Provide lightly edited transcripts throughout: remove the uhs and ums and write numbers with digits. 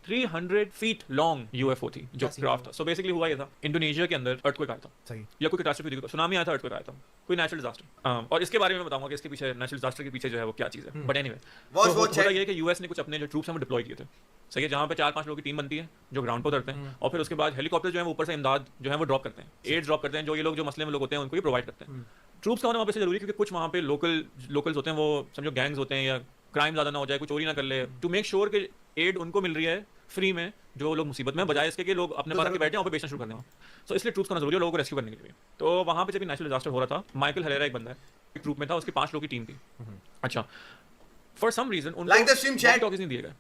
300 feet long UFO थी जो craft था। सो बेसिकली हुआ ये था, इंडोनेशिया के अंदर अर्थक्वेक आया था, सही, या कोई कैटास्ट्रोफी, सुनामी आया था, अर्थक्वेक आया था, कोई नेचुरल डिजास्टर। और इसके बारे में बताऊंगा कि इसके पीछे नेचुरल डिजास्टर के पीछे जो है वो क्या चीज़ है। बट एनीवे, होता ये है कि यूएस ने कुछ अपने जो ट्रूप्स हैं वो डिप्लॉय किए थे, सही है, जहाँ पे 4-5 लोगों की टीम बनती है जो ग्राउंड पर उतरते हैं, और फिर उसके बाद हेलीकॉप्टर जो है वो ऊपर से इमदाद जो है वो ड्रॉप करते हैं, एड ड्रॉप करते हैं, जो ये लोग जो मसले में लोग होते हैं उनको ये प्रोवाइड करते हैं। ट्रूप्स का होना वहाँ पे जरूरी है क्योंकि कुछ वहाँ पे लोकल्स होते हैं, वो समझो गैंग्स होते हैं या क्राइम ज़्यादा ना हो जाए, कोई चोरी ना कर ले, टू मेक श्योर कि एड उनको मिल रही है फ्री में जो लोग मुसीबत में, बजाय इसके कि लोग अपने पास के बैठे वहाँ पे बेचना शुरू कर दें। सो इसलिए ट्रूप्स का जरूरी है लोगों को रेस्क्यू करने के लिए। तो वहाँ पे जब नेचुरल डिजास्टर हो रहा था, माइकल हरेरा एक बंदा है, एक ट्रूप में था, उसकी 5 लोगों की टीम थी। अच्छा, फॉर सम रीजन उनको टॉकिंग नहीं दिए गए।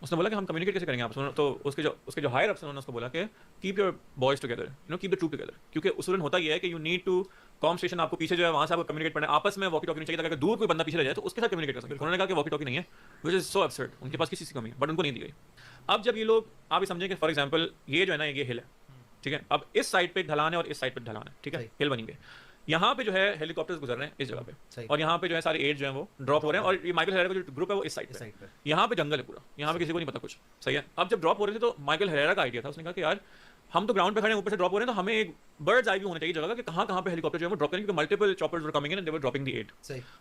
उसने बोला कि हम कम्युनिकेट कैसे करेंगे आपस में, तो उसके जो हायर अप्स उन्होंने उसको बोला कि keep your boys together, you know, keep the troop together, क्योंकि उसूलन होता ये है कि you need to comm station, आपको पीछे जो है वहाँ से आपको कम्युनिकेट करना है, आपस में वॉकी टॉकी नहीं चाहिए, ताकि दूर कोई बंदा पीछे रह जाए तो उसके साथ कम्युनिकेट कर सके। उन्होंने कहा कि वॉकी टॉकी नहीं है, विच इज सो एब्सर्ड, उनके पास किसी की कमी है, बट उनको नहीं दी गई। अब जब ये लोग, आप ये समझें कि फॉर एग्जाम्पल ये जो है ना, ये हिल है, ठीक है, अब इस साइड पे ढलान है और इस साइड पे ढलान है, ठीक है, हिल बनी हुई। यहाँ पे जो है हेलीकॉप्टर्स गुजर रहे हैं इस जगह पे, और यहाँ पे जो है सारे एड जो है वो ड्रॉप हो रहे हैं, और ये माइकल हेरेरा का जो ग्रुप है वो इस साइड पे। यहाँ पे जंगल है पूरा, यहाँ पे किसी को नहीं पता कुछ, सही है। अब जब ड्रॉप हो रहे थे तो माइकल हेरेरा का आइडिया था, उसने कहा कि यार हम तो ग्राउंड पे खड़े हैं, ऊपर से ड्रॉप हो रहे हैं, तो हमें एक बर्ड्स आई व्यू होना चाहिए जगह का कि कहाँ पे हेलीकॉप्टर जो है वो ड्रॉप करेंगे, क्योंकि multiple choppers were coming in and they were dropping the aid.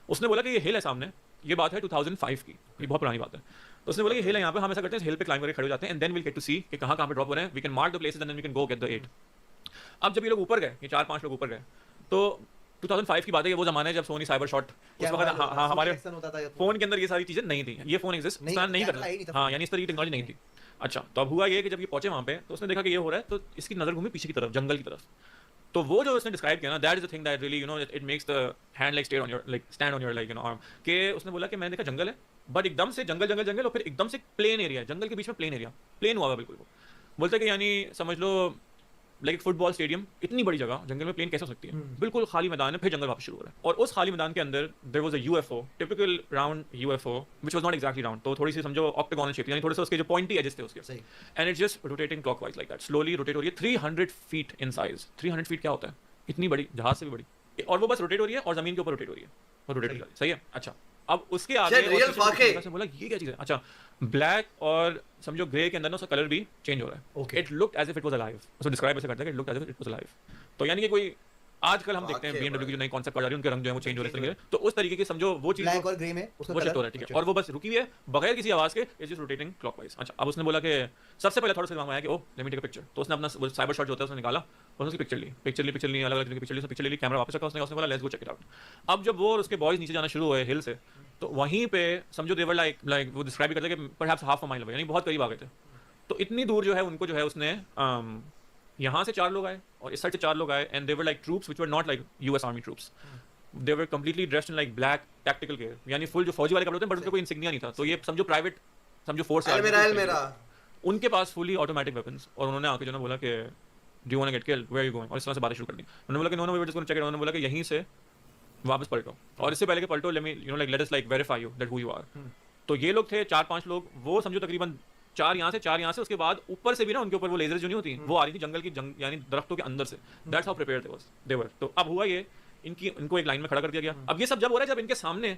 उसने बोला कि ये हिल है सामने, ये बात है 2005 की, ये बहुत पुरानी बात है। तो उसने बोला कि हिल है यहाँ पे, हम ऐसा करते हैं हिल पे क्लाइंब करके खड़े हो जाते हैं, and then will get to see कि कहाँ पे ड्रॉप हो रहे हैं, we can mark the places and then we can go get the ad. अब जब ये लोग ऊपर गए, ये 4-5 लोग ऊपर गए, तो 2005 की बात है, ये वो जमाना है जब सोनी साइबर शॉट, उस वक्त हाँ हमारे फोन के अंदर ये सारी चीजें नहीं थी, ये फोन एग्जिस्ट नहीं करता, हाँ, यानी इस तरह की टेक्नोलॉजी नहीं थी। अच्छा, तो अब हुआ ये कि जब ये पहुंचे वहाँ पे, तो उसने देखा कि ये हो रहा है, तो इसकी नजर घूमी पीछे की तरफ, जंगल की तरफ। तो वो जो उसने डिस्क्राइब किया ना, that is the thing that really, you know, it makes the hand like stand on your like, you no, arm. के उसने बोला कि मैंने देखा जंगल है, बट एकदम से जंगल और फिर एकदम से प्लेन एरिया है, जंगल के बीच में प्लेन एरिया, प्लेन हुआ बिल्कुल। वो बोलते कि यानी समझ लो लाइक फुटबॉल स्टेडियम, इतनी बड़ी जगह जंगल में प्लेन कैसे हो सकती है, बिल्कुल खाली मैदान है, फिर जंगल वापस शुरू हो रहा है, और उस खाली मैदान के अंदर there was a UFO, typical round UFO, which was not exactly round, तो थोड़ी सी समझो ऑक्टागोनल शेप, यानी थोड़े से उसके जो पॉइंटी एजेस थे उसके, and it just rotating clockwise like that, slowly rotate हो रही है, 300 फीट इन साइज। 300 फीट क्या होता है, इतनी बड़ी, जहाज से भी बड़ी, और वो बस रोटेट हो रही है और जमीन के ऊपर रोटेट हो रही है, और रोटेट हो रही है, सही है। अच्छा, अब उसके आगे बोला ये क्या चीज है, अच्छा, ब्लैक और समझो ग्रे के अंदर ना उसका कलर भी चेंज हो रहा है, it looked as if it was alive, उसको डिस्क्राइब ऐसे करता है कि it looked as if it was alive. तो यानी कि कोई आजकल हम देखते हैं BMW की जो नई कॉन्सेप्ट आ रही है, उनके रंग जो है वो चेंज हो रहे हैं, तो उस तरीके की समझो वो चीज ब्लैक और ग्रे में उसका वो शिफ्ट हो रहा है, ठीक है, और वो बस रुकी हुई है बगैर किसी आवाज के, इज जस्ट रोटेटिंग क्लॉकवाइज। अच्छा, अब उसने बोला कि सबसे पहले थोड़ा सा दिमाग में आया कि oh let me take a picture, तो उसने अपना साइबर शॉट जो होता है उसने निकाला और उसकी पिक्चर ली, अलग-अलग पिक्चर ली, कैमरा वापस रखा, उसने बोला let's go check it out. अब जब वो और उसके बॉयज नीचे जाना शुरू हुए हिल से, तो वहीं पे समझो दे वर लाइक वो डिस्क्राइब करते हैं कि perhaps half a mile away, यानी बहुत करीब आ गए थे। तो इतनी दूर जो है उनको जो है उसने यहाँ से 4 लोग आए और इस साइड से 4 लोग आए, and they were like troops which were not like US army troops, they were completely dressed in like black tactical gear, यानी फुल जो फौजी वाले कपड़े होते हैं, बट उनका कोई इंसिग्निया नहीं था। तो ये समझो प्राइवेट, समझो फोर्स मेरा उनके पास फुली ऑटोमेटिक वेपन्स, और उन्होंने आके जो ना बोला कि do you want to get killed, where are you going, और इस तरह से बात शुरू कर दी। उन्होंने बोला कि no we were just going to check it, उन्होंने बोला कि यहीं से वापस पलटो, और इससे पहले कि पलटो let me you know like let us like verify you that who you are. तो ये लोग थे 4-5 लोग, वो समझो तकरीबन 4 यहाँ से, उसके बाद ऊपर से भी ना उनके ऊपर वो लेजर जो नहीं होती वो आ रही थी जंगल की यानी दरख्तों के अंदर से, दैट्स हाउ प्रिपेयर्ड दे वर। तो अब हुआ ये, इनको एक लाइन में खड़ा कर दिया गया। अब ये सब जब हो रहा है, जब इनके सामने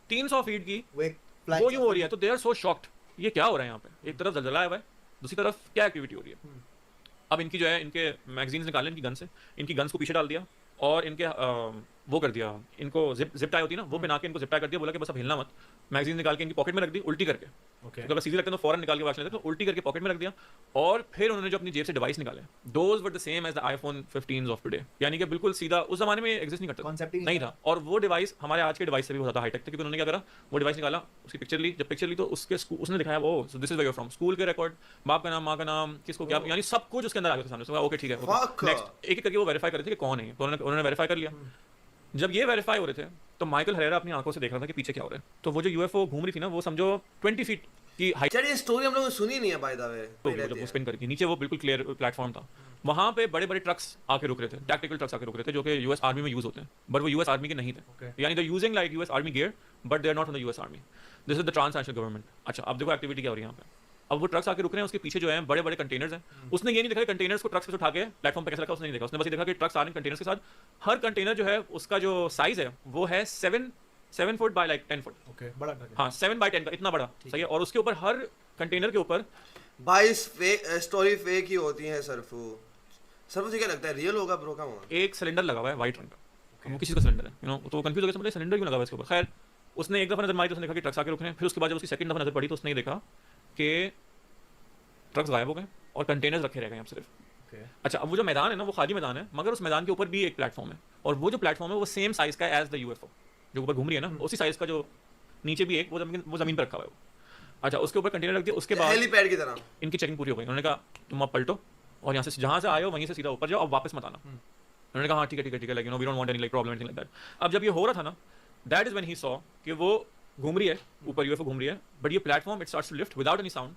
300 फीट की वो यूं हो रही है, तो दे आर सो शॉक्ड, ये क्या हो रहा है यहाँ पे, एक तरफ जलजला है, दूसरी तरफ क्या एक्टिविटी हो रही है। अब इनकी जो है इनके मैगजीन्स निकाले इनकी गन से, इनकी गन्स को पीछे डाल दिया और इनके वो कर दिया, इनको जिप टाई होती है ना, वो पहना के इनको जिप टाई कर दिया, बोला कि बस अब हिलना मत। मैगजीन निकाल के इनकी पॉकेट में रख दी उल्टी करके, तो अगर सीधी लगता है तो फौरन निकाल के वापस लेते, तो उल्टी करके पॉकेट में रख दिया। और फिर उन्होंने जो अपनी जेब से डिवाइस निकाले, those were the same as the iPhone 15s of today, यानी कि बिल्कुल सीधा, उस जमाने में एग्जिस्ट नहीं करता, नहीं था। और वो डिवाइस हमारे आज के डिवाइस से भी बहुत ज़्यादा हाईटेक था, क्योंकि उन्होंने क्या करा, वो डिवाइस निकाला, उसकी पिक्चर ली, जब पिक्चर ली तो उसके उसने दिखाया वो so this is where you are from, school के रिकॉर्ड, बाप का नाम, माँ का नाम, किसको क्या, यानी सब कुछ उसके अंदर आ गया था सामने। ओके ठीक है, नेक्स्ट एक करके वो वेरीफाई कर रहे थे कि कौन है, तो उन्होंने वेरीफाई कर लिया। जब ये वेरीफाई हो रहे थे तो माइकल हरेरा अपनी आंखों से देख रहा था कि पीछे क्या हो रहा है। तो वो जो यूएफओ घूम रही थी ना, वो समझो 20 फीट की हाइट, ये स्टोरी हम लोगों ने सुनी नहीं है बाय द वे, जब वो स्पिन करके नीचे, वो बिल्कुल क्लियर प्लेटफॉर्म था, वहां पे बड़े बड़े ट्रक्स आके रुक रहे थे, टैक्टिकल ट्रक्स आके रुक रहे थे, जो कि यूएस आर्मी में यूज होते हैं, बट वो यूएस आर्मी के नहीं थे, यानी they using like US army gear but they are not from the US army, this is the transnational government. अच्छा, अब देखो एक्टिविटी क्या हो रही है यहाँ पे। अब वो ट्रक्स आके रुक रहे हैं, उसके पीछे जो है बड़े बड़े कंटेनर्स हैं। उसने ये नहीं देखा कंटेनर्स को ट्रक्स पे उठा के प्लेटफॉर्म पे कैसे रखा, उसने नहीं देखा, उसने बस ये देखा कि ट्रक्स आ रहे हैं कंटेनर्स के साथ। हर कंटेनर जो है उसका जो साइज है वो है 7 foot by like 10 foot, okay, बड़ा ट्रक है, हाँ 7 बाय 10 का, इतना बड़ा, सही है। और उसके ऊपर हर कंटेनर के ऊपर भाई स्टोरी फेक ही होती है सरफू। सरफू से क्या लगता है रियल होगा ब्रो? का एक सिलेंडर लगा हुआ है वाइट रंग का, वो किसी का सिलेंडर है, यू नो, तो कंफ्यूज हो गया, मतलब सिलेंडर क्यों लगा हुआ है इसके ऊपर। खैर उसने एक दफा नजर मारी तो उसने देखा कि ट्रक्स आके रुक रहे हैं, फिर उसके बाद जब उसकी सेकंड दफा नजर पड़ी तो उसने ये देखा कि ट्रक्स गायब हो गए और कंटेनर्स रखे रह गए अब सिर्फ। अच्छा, अब वो जो मैदान है ना वो खाली मैदान है, मगर उस मैदान के ऊपर भी एक प्लेटफॉर्म है, और वो जो प्लेटफॉर्म है वो सेम साइज का है एज द यूएफओ जो ऊपर घूम रही है ना, उसी साइज का जो नीचे भी एक वो जमीन पर रखा हुआ है वो। अच्छा, उसके ऊपर कंटेनर रख दिया, उसके बाद हेलीपैड की तरह इनकी चेकिंग पूरी हो गई। उन्होंने कहा तुम अब पलटो और यहाँ से जहाँ से आए हो वहीं से सीधा ऊपर जाओ, अब वापस मत आना। उन्होंने कहा हाँ ठीक है ठीक है ठीक है, like you know we don't want any like problem anything like that. अब जब ये हो रहा था ना, that is when he saw कि वो घूम रही है ऊपर, यूएफओ घूम रही है, बट ये platform it starts to lift without any sound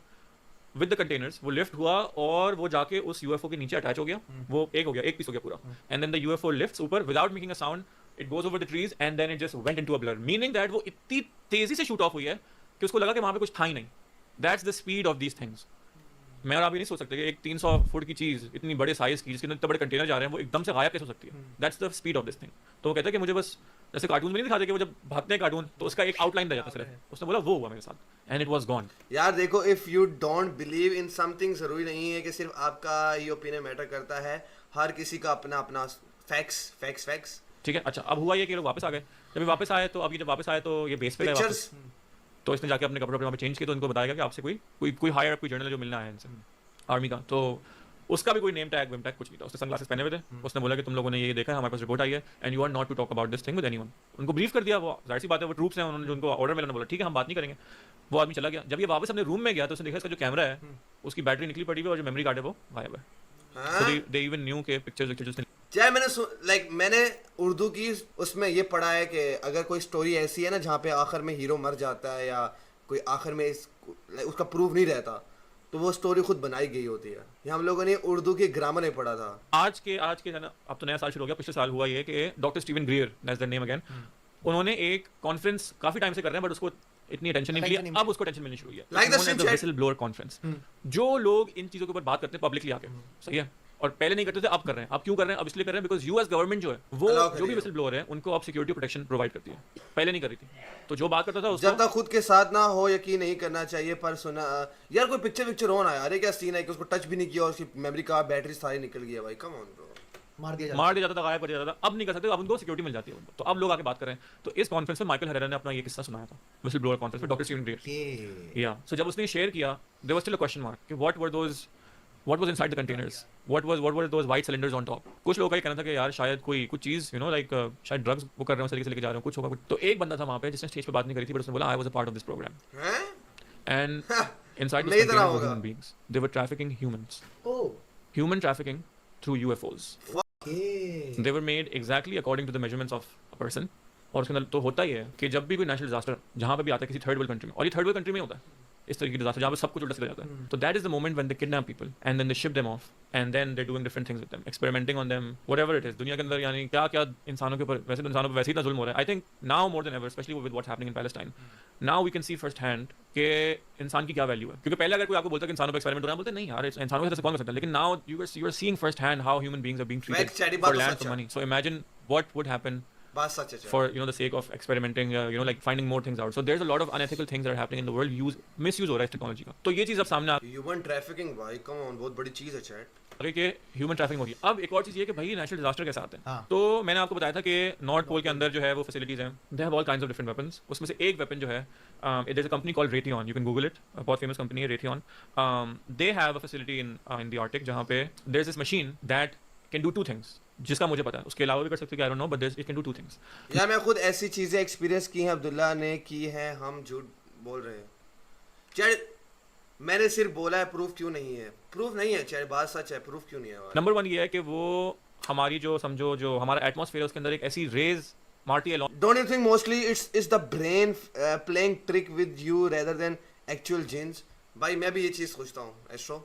with the containers. वो लिफ्ट हुआ और वो जाके उस यूएफओ के नीचे अटैच हो गया, वो एक हो गया, एक पीस हो गया पूरा, and then the UFO lifts ऊपर without making a sound, it goes over the trees and then it just went into a blur, meaning that वो इतनी तेजी से शूट ऑफ हुई है कि उसको लगा कि वहां पे कुछ था ही नहीं। That's the speed of these things. मैं और आप ये नहीं सोच सकते कि एक 300 फुट की चीज इतनी बड़े साइज की जिसके अंदर इतने बड़े कंटेनर जा रहे हैं वो एकदम से गायब कैसे हो सकती है। That's the speed of this thing. तो वो कहता है कि मुझे बस जैसे कार्टून में नहीं दिखाते कि वो जब भागते हैं कार्टून तो उसका एक आउटलाइन रह जाता है सिर्फ, उसने बोला वो हुआ मेरे साथ एंड इट वाज गॉन। यार देखो, if you don't believe in something, जरूरी नहीं है कि सिर्फ आपका ये ओपिनियन मैटर करता है, हर किसी का अपना अपना फैक्ट्स। ठीक है, अच्छा अब हुआ ये कि लोग वापस आ गए। जब ये वापस आए तो अब ये जब वापस आए तो ये बेस पे गए वापस, तो इसने जाके अपने कपड़े वहाँ पे चेंज किए, तो उनको बताया गया कि आपसे कोई हायर कोई जर्नल जो मिलना है इनसे आर्मी का, तो उसका भी कोई नेम टैग वेम टैग कुछ नहीं था। उसने सनग्लासेस पहने हुए थे, उसने बोला कि तुम लोगों ने ये देखा है, हमारे पास रिपोर्ट आई है and you are not to talk about this thing with anyone. उनको ब्रीफ कर दिया, वो जाहिर सी बात है वो ट्रूप्स हैं, उन्होंने जो उनको ऑर्डर मिला बोला ठीक है हम बात नहीं करेंगे। वो आदमी चला गया। जब ये वापस अपने रूम में गया तो उसने देखा इसका जो कैमरा है उसकी बैटरी निकली पड़ी हुई और जो मेमोरी कार्ड है वो गायब है। So they even knew के पिक्चर्स चाहे मैंने उर्दू की उसमें ये पढ़ा है कि अगर कोई स्टोरी ऐसी है ना जहाँ पे आखिर में हीरो मर जाता है या कोई आखिर में उसका प्रूफ नहीं रहता, तो वो स्टोरी खुद बनाई गई होती है। ये हम लोगों ने उर्दू की ग्रामर में पढ़ा था। आज के है ना, अब तो नया साल शुरू हो गया, पिछले साल हुआ ये कि doctor Steven ग्रियर, that's the name again, उन्होंने एक कॉन्फ्रेंस काफी टाइम से कर रहे हैं बट उसको इतनी अटेंशन नहीं मिली, अब उसको अटेंशन मिलनी शुरू हुई है। Like the whistle blower conference, जो लोग इन चीजों के ऊपर बात करते हैं पब्लिकली आके, सही है, और पहले नहीं करते थे अब कर रहे हैं। अब क्यों कर रहे हैं? अब इसलिए कर रहे हैं बिकॉज यूएस गवर्नमेंट जो है वो जो भी विसल ब्लोअर है उनको अब सिक्योरिटी प्रोटेक्शन प्रोवाइड करती है, पहले नहीं कर रही थी। तो जो बात करता था उसको जब तक खुद के साथ ना हो यकीन नहीं करना चाहिए। पर सुना यार कोई पिक्चर ऑन आया, अरे क्या सीन है कि उसको टच भी नहीं किया और उसकी मेमोरी कार्ड बैटरी सारी निकल गई है। भाई कम ऑन ब्रो, मार दिया जाता था, गायब कर दिया जाता था। अब नहीं कर सकते, अब उनको सिक्योरिटी मिल जाती है। तो अब लोग आके बात कर रहे हैं। तो इस कॉन्फ्रेंस में माइकल हेरेरा ने अपना ये किस्सा सुनाया था, विसल ब्लोअर कॉन्फ्रेंस में, डॉक्टर स्टीवन ग्रियर। या सो जब उसने शेयर किया there was still a question mark कि what was inside the containers, what were those white cylinders on top। कुछ लोगों का ये कहना था कि यार शायद कोई कुछ चीज यू नो लाइक शायद ड्रग्स वो कर रहे हैं, उस तरीके से लेके जा रहे हैं, कुछ होगा कुछ। तो एक बंदा था वहां पे जिसने स्टेज पे बात नहीं करी थी, बट उसने बोला I was a part of this program and inside those containers were human beings, they were trafficking humans, human trafficking through UFOs, they were made exactly according to the measurements of a person। और उसके अंदर तो होता ही है कि जब भी कोई नेशनल डिजास्टर जहां पे भी आता है किसी थर्ड वर्ल्ड कंट्री में, और ये थर्ड वर्ल्ड कंट्री में होता है इस तरीके की डिजास्टर जहाँ पे सब कुछ उल्टा सीधा जाता है, तो that is the moment when they kidnap people and then they ship them off and then they doing different things with them, experimenting on them, whatever it is. दुनिया के अंदर यानी क्या क्या इंसानों के ऊपर, वैसे तो इंसानों पर वैसे ही इतना जुल्म हो रहा है। I think now more than ever, specially with what's happening in Palestine, now we can see first hand कि इंसान की क्या वैल्यू है। क्योंकि पहले अगर कोई आपको बोलता है कि इंसानों पर एक्सपेरिमेंट हो रहा है, बोलते नहीं यार इंसानों के साथ कौन कर सकता है, लेकिन now you are seeing first hand how human beings are being treated for land for money. So imagine what would happen for the sake of experimenting, like finding more things out। So there's a lot of unethical things that are happening in the world, misuse हो रहा है इस technology का। तो ये चीज अब सामने ह्यूमन ट्रैफिकिंग भाई कम ऑन, बहुत बड़ी चीज है चैट। अरे कि ह्यूमन ट्रैफिकिंग होगी। अब एक और चीज ये कि भाई नेचुरल डिजास्टर के साथ है। तो मैंने आपको बताया था कि नॉर्थ पोल के अंदर जो है वो फैसिलिटीज हैं, they have all kinds of different weapons. उसमें से एक वेपन जो है there is a company called Raytheon, you can Google it, बहुत फेमस कंपनी है Raytheon. They have a facility in the Arctic जहाँ पे there is this machine that can do two things, जिसका मुझे पता है, उसके अलावा भी कर सकते हैं, I don't know, but it can do two things. यार मैं खुद ऐसी चीजें एक्सपीरियंस की हैं, अब्दुल्ला ने की हैं, हम झूठ बोल रहे हैं चैट। मैंने सिर्फ बोला है, प्रूफ क्यों नहीं है? प्रूफ नहीं है चैट, बात सच है, प्रूफ क्यों नहीं है? नंबर वन ये है कि वो हमारी जो समझो जो हमारा एटमॉस्फेयर है उसके अंदर एक ऐसी रेज मारती है। Don't you think mostly it's the brain playing trick with you rather than actual jeans? भाई मैं भी ये चीज सोचता हूँ एस्ट्रो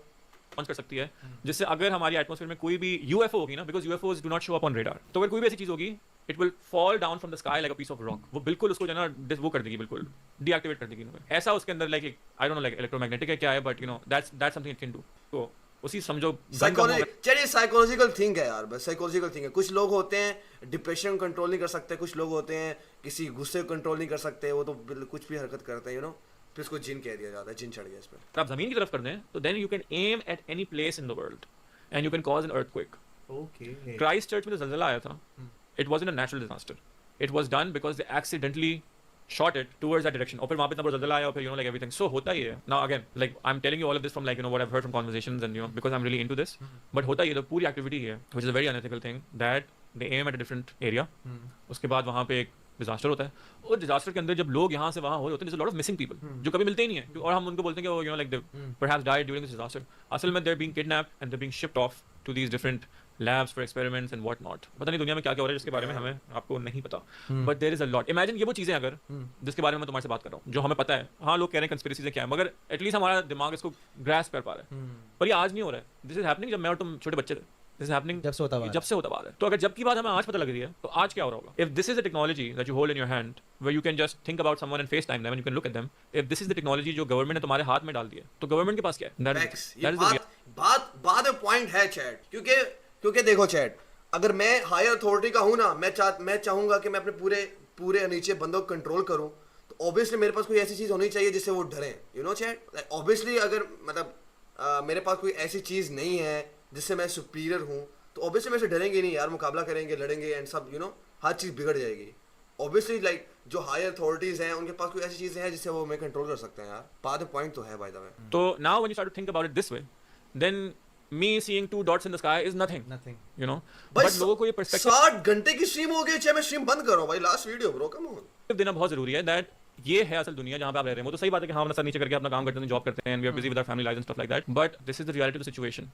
कर सकती है, जिससे अगर हमारी एटमॉस्फेयर में कोई भी यूएफओ होगी ना, because UFOs do not show up on radar, तो अगर कोई भी ऐसी चीज होगी it will fall down from the sky like a piece of rock, वो बिल्कुल उसको जो है ना वो कर देगी, बिल्कुल डीएक्टिवेट कर देगी। ऐसा उसके अंदर like I don't know like electromagnetic है क्या है, but you know that's something it can do. तो उसी समझो चलिए साइकोलॉजिकल थिंग है यार, बस साइकोलॉजिकल थिंग है। कुछ लोग होते हैं डिप्रेशन कंट्रोल नहीं कर सकते, कुछ लोग होते हैं किसी गुस्से को कंट्रोल नहीं कर सकते, वो तो कुछ भी हरकत करते हैं, यू नो। फिर इसको जिन कह दिया जाता है, जिन चढ़ गया इस पे। अगर आप जमीन की तरफ कर दें तो then you can aim at any place in the world and you can cause an earthquake. Okay. Christchurch में जो ज़लज़ला आया था, it wasn't a natural disaster, it was done because they accidentally shot it towards that direction और फिर वहाँ पे इतना बड़ा ज़लज़ला आया और फिर you know like everything so होता ही है। now again like I'm telling you all of this from like you know what I've heard from conversations and you know because I'm really into this but होता ही है, तो पूरी activity है which is a very unethical thing that they aim at a different area उसके बाद वहाँ पे एक डिजास्टर होता है और डिजास्टर के अंदर जब लोग यहाँ से वहाँ हो होते हैं there's a lot of missing people जो कभी मिलते ही नहीं है और हम उनको बोलते हैं कि you know like they perhaps died during this disaster, असल में they're being kidnapped and they're being shipped off to these different labs for experiments and what not। पता नहीं दुनिया में क्या क्या हो रहा है जिसके बारे में हमें आपको नहीं पता but there is a lot। imagine ये वो चीज़ें अगर जिसके बारे में मैं तुम्हारे से बात कर रहा हूँ जो हमें पता है, हाँ लोग कह रहे हैं कंस्पिरेसी क्या है मगर एटलीस्ट हमारा दिमाग इसको ग्रास्प कर पा रहा है पर ये आज नहीं हो रहा है। दिस इज हैपनिंग जब मैं और तुम छोटे बच्चे थे, दिस इज हैपनिंग जब से होता हुआ है। जब से होता बात है। तो अगर जब की बात हमें आज पता लग रही है तो आज क्या हो रहा होगा। If this is the technology that you hold in your hand where you can just think about someone and face time them and you can look at them, if this is the technology जो government ने तुम्हारे हाथ में डाल दी है तो government के पास क्या है। Facts, ये बात में पॉइंट है चैट, क्योंकि देखो चैट, अगर मैं हायर अथॉरिटी का हूं ना, मैं चाहूंगा कि मैं अपने पूरे नीचे बंदों को कंट्रोल करूं, तो ऑब्वियसली मेरे पास कोई ऐसी चीज होनी चाहिए जिससे वो डरें, यू नो चैट। ऑब्वियसली अगर मतलब मेरे पास कोई ऐसी चीज नहीं है जिससे मैं सुपीरियर हूं तो ऑब्वियसली मेरे से डरेंगे नहीं यार, मुकाबला करेंगे, लड़ेंगे एंड सब, यू नो हर चीज बिगड़ जाएगी। ऑब्वियसली लाइक जो हायर अथॉरिटीज हैं उनके पास कोई ऐसी चीजें हैं जिससे वो हमें कंट्रोल कर सकते हैं यार। बात पॉइंट तो है बाय द वे। तो now when you start to think about it this way then me seeing two dots in the sky is nothing, you know। भाई but लोगों को ये पर्सपेक्टिव 60 घंटे की स्ट्रीम हो गई, चाहे मैं स्ट्रीम बंद कर रहा हूं भाई, last video bro, come on. देना बहुत जरूरी है दैट ये है असल दुनिया जहाँ पे आप रह रहे हैं। वो तो सही बात है कि हाँ अपना सर नीचे करके अपना काम करते हैं, जॉब करते हैं, we are busy with our family lives and stuff like that, but this is the reality of the situation.